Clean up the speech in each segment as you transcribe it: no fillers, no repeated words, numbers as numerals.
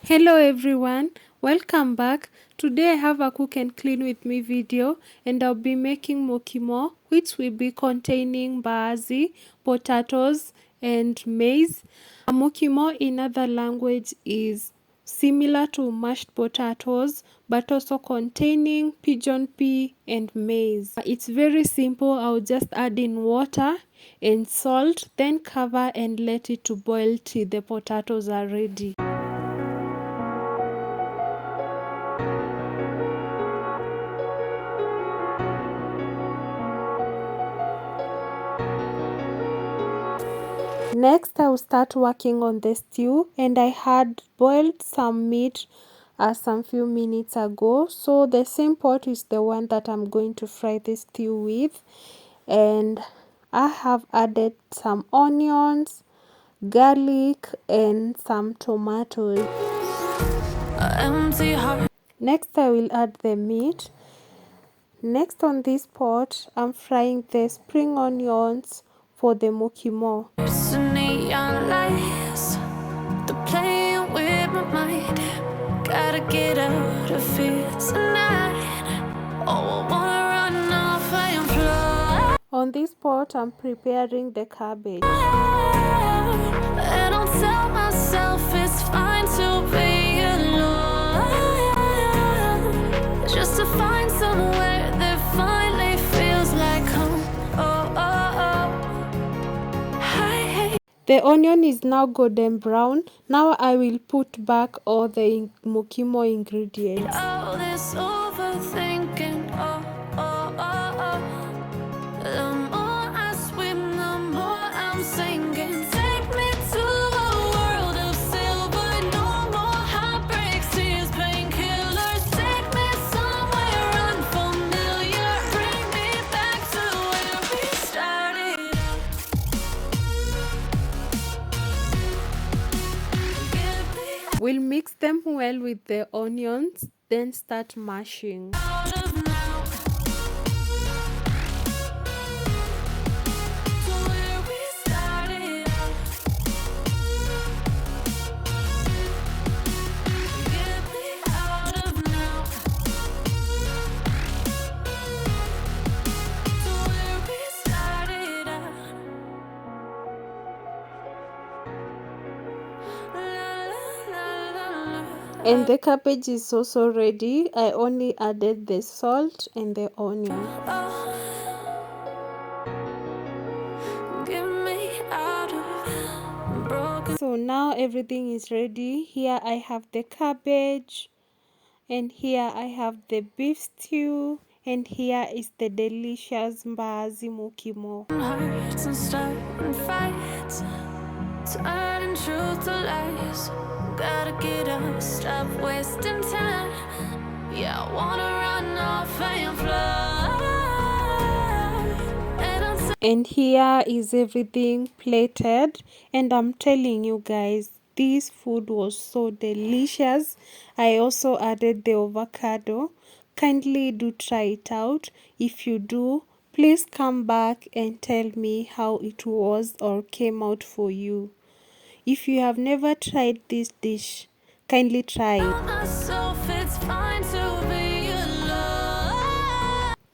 Hello everyone, welcome back. Today I have a cook and clean with me video and I'll be making mokimo, which will be containing mbaazi, potatoes and maize. A mokimo in other language is similar to mashed potatoes but also containing pigeon pea and maize. It's very simple. I'll just add in water and salt, then cover and let it to boil till the potatoes are ready. Next, I will start working on the stew, and I had boiled some meat some few minutes ago. So the same pot is the one that I'm going to fry the stew with, and I have added some onions, garlic, and some tomatoes. Next, I will add the meat. Next on this pot, I'm frying the spring onions for the mokimo. Playing with my mind, gotta get out of here tonight. Oh, I wanna run off and fly. On this pot, I'm preparing the cabbage. I don't tell myself it's fine to be alone, just to find somewhere that finally feels like home. The onion is now golden brown. Now I will put back all the mokimo ingredients. All this overthinking, the more I swim, the more I'm sinking. Take me to a world of silver, no more heartbreaks, tears, painkillers. Take me somewhere unfamiliar, bring me back to where we started. We'll mix them well with the onions, then start mashing. And the cabbage is also ready. I only added the salt and the onion. So now everything is ready. Here I have the cabbage, and here I have the beef stew, and here is the delicious mbaazi mokimo. Hearts and starting fights, turning truth to lies. Gotta get up, stop wasting time. Yeah, I wanna run off and fly. And here is everything plated, and I'm telling you guys, this food was so delicious. I also added the avocado. Kindly do try it out. If you do, please come back and tell me how it was or came out for you. If you have never tried this dish, kindly try it.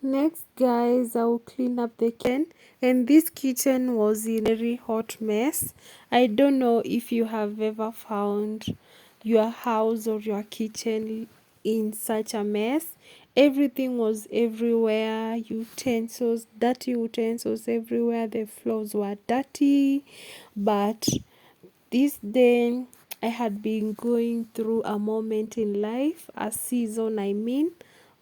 Next guys, I will clean up the kitchen, and this kitchen was in a very hot mess. I don't know if you have ever found your house or your kitchen in such a mess. Everything was everywhere, utensils, dirty utensils everywhere, the floors were dirty. But this day I had been going through a moment in life, a season I mean,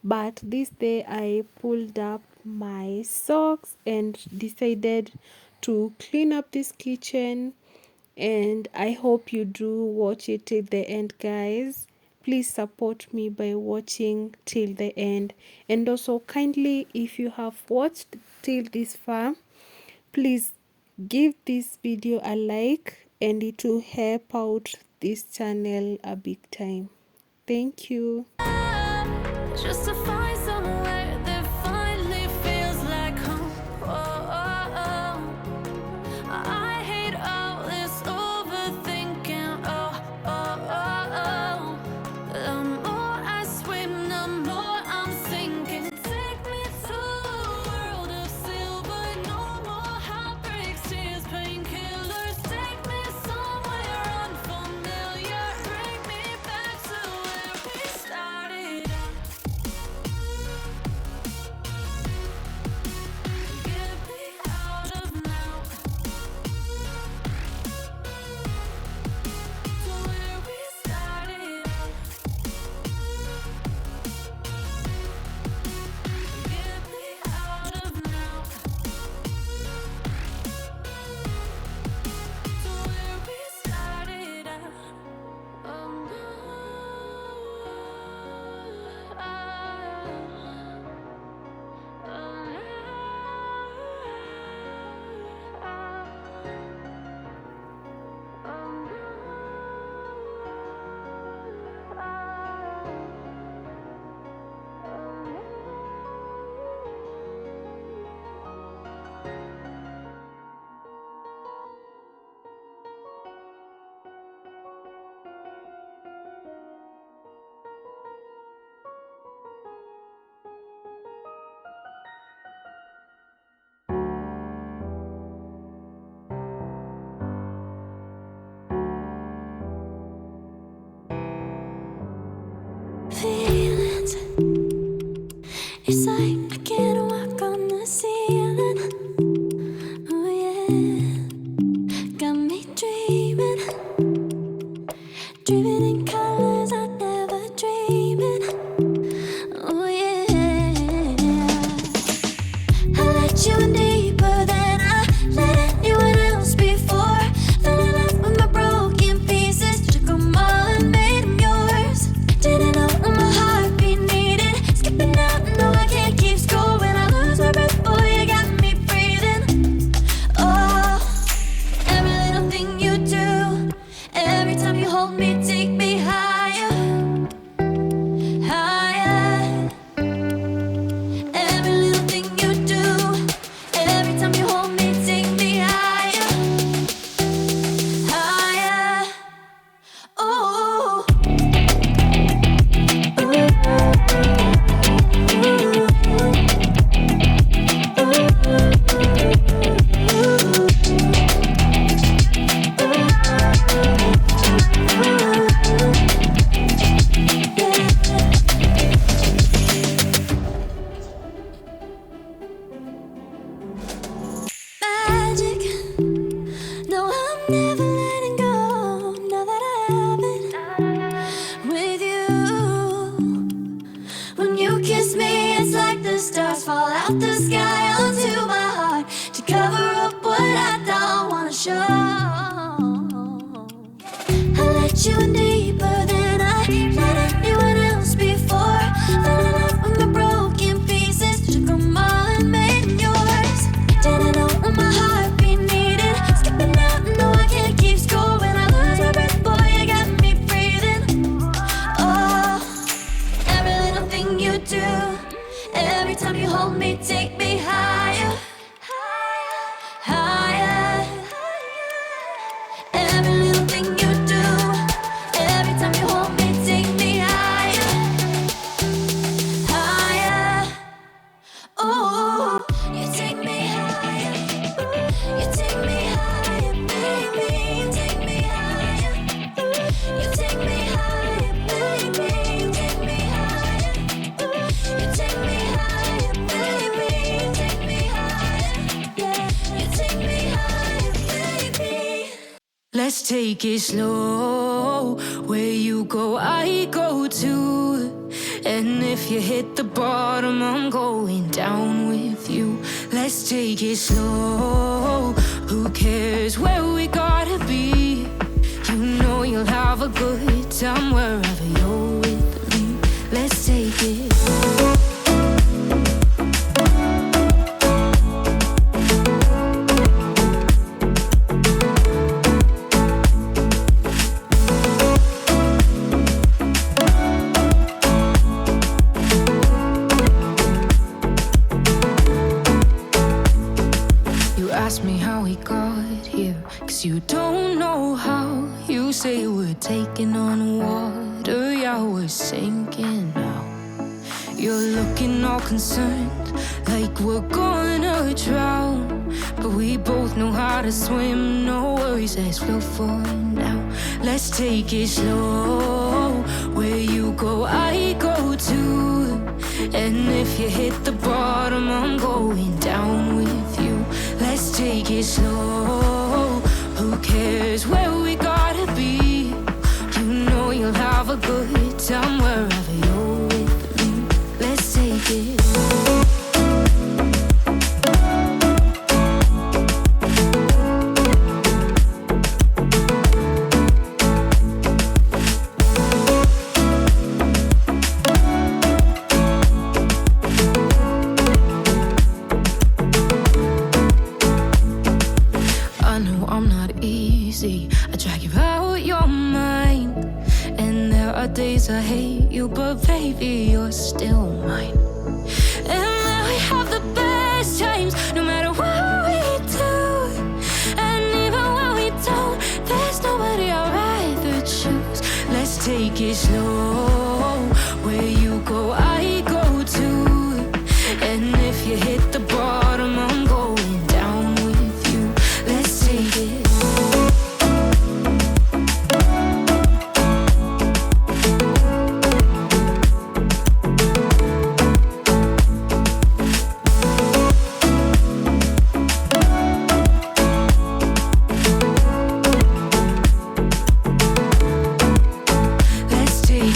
but this day I pulled up my socks and decided to clean up this kitchen, and I hope you do watch it till the end guys. Please support me by watching till the end, and also kindly, if you have watched till this far, please give this video a like, and it will help out this channel a big time. Thank you. Just to find somewhere that finally feels like home. I hate all this overthinking. feelings. It's like I can't walk on the ceiling. Oh yeah, got me dreaming, dreaming in colors I never dreamed. Oh yeah, I let you in deeper than I let anyone else before. Fell in love with my broken pieces, took them all and made them yours. Didn't know what my heartbeat needed, skipping out, no I can't keep score. When I lose my breath, boy, you got me breathing. Oh, every little thing you do, every time you hold me, take me higher, higher. Every little thing you do, every time you hold me, take me higher, higher. Oh, magic. No, I'm never letting go. Now that I have it with you. When you kiss me, it's like the stars fall out the sky onto my heart to cover up what I don't wanna show. I let you in deeper than I let anyone else before. Fell in love with my broken pieces, took them all and made them yours. Didn't know what my heartbeat needed, skipping out, no I can't keep score. When I lose my breath, boy, you got me breathing. Oh, every little thing you do, every time you hold me, take me higher, higher. Every little thing you do, every time you hold me, take me higher, higher. Oh, you take me higher, you take me higher, baby, you take me higher, you take me higher, baby, you take me higher, you take me higher, baby, you take me higher, yeah, you take me higher, baby. Let's take it slow. Where you go, I go too. And if you hit the bottom, I'm going down with you. Let's take it slow. Who cares where we gotta be? You know you'll have a good time wherever you're with me. Let's take it. You ask me how we got here, 'cause you don't know how. You say we're taking on water, yeah, we're sinking now. You're looking all concerned, like we're gonna drown. But we both know how to swim, no worries, let's flow for now. Let's take it slow. Where you go, I go too. And if you hit the bottom, I'm going down with you. Let's take it slow. Who cares where we gotta be? You know you'll have a good time wherever you're with me. Let's take it. I know I'm not easy. I drag you out your mind. And there are days I hate you, but baby, you're still mine. And then we have the best times, no matter what we do. And even when we don't, there's nobody I'd rather choose. Let's take it slow. Where you go, I go too. And if you hit the bottom, I'm going down with you. Let's take it.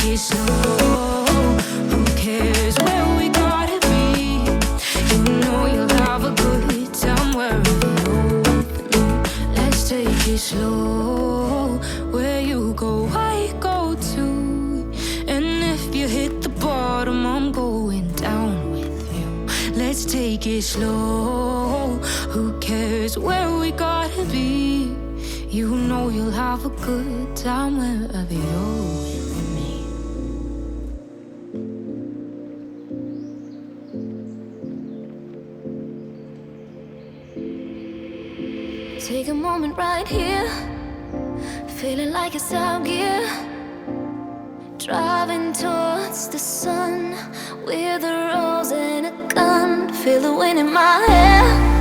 it slow. Who cares where we gotta be? You know you'll have a good time wherever you're with me. Let's take it slow. Where you go, I go too. And if you hit the bottom, I'm going down with you. Let's take it slow. Who cares where we gotta be? You know you'll have a good time wherever you're with me. Take a moment right here, feeling like it's out gear. Driving towards the sun with a rose and a gun. Feel the wind in my hair.